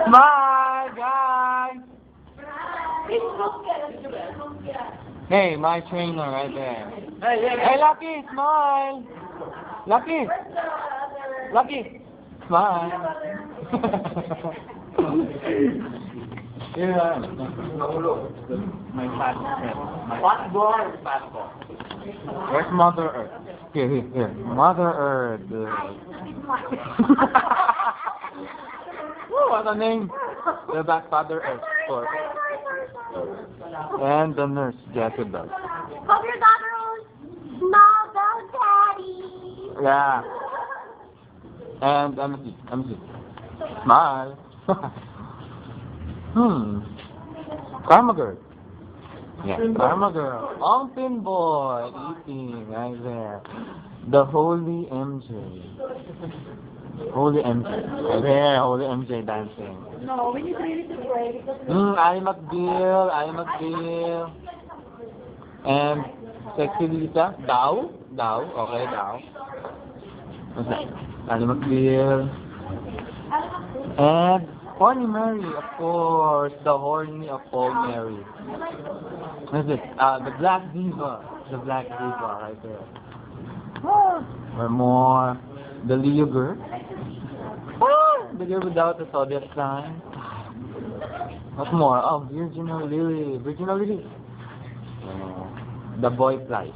Smile, guys! Hey, my trainer right there. Hey, Lucky, smile! Lucky! Lucky! Smile! Yeah. My passport. Passport. Where's Mother Earth? Here. Mother Earth. What a name! The back Father Earth. Of and the nurse, Jezebel. Hope your daughter will smile about Daddy. Yeah. And let me see. Smile. Karma girl. Yeah, Karma girl. Mountain boy eating right there. The holy MJ. Holy MJ. Right there, holy MJ dancing. No, we need really to pray because Ali McBeal. And Sexy Lisa. Dow. Okay, Dow. What's that? Ali McBeal. And Horny Mary, of course. The horny of all Mary. What is it? The Black Diva. The Black Diva right there. Or more. The Leo girl. The girl without the Soviet sign. What more? Oh, Virginal Lily. The boy Flies.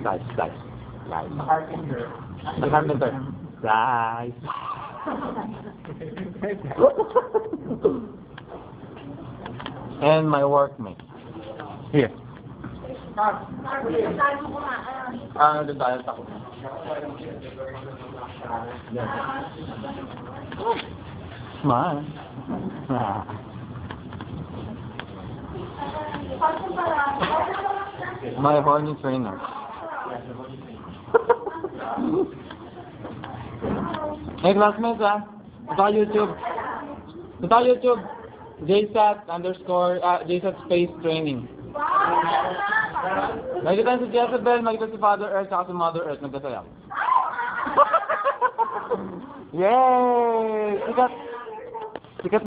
The carpenter. Flies. And my workmate. Here. The diet ako. Smile. My horny trainer. Hey classmates ito YouTube. JSAT space training. Makikita si Jezebel, makikita si Father Earth, saka si Mother Earth, nagkasaya. Yay!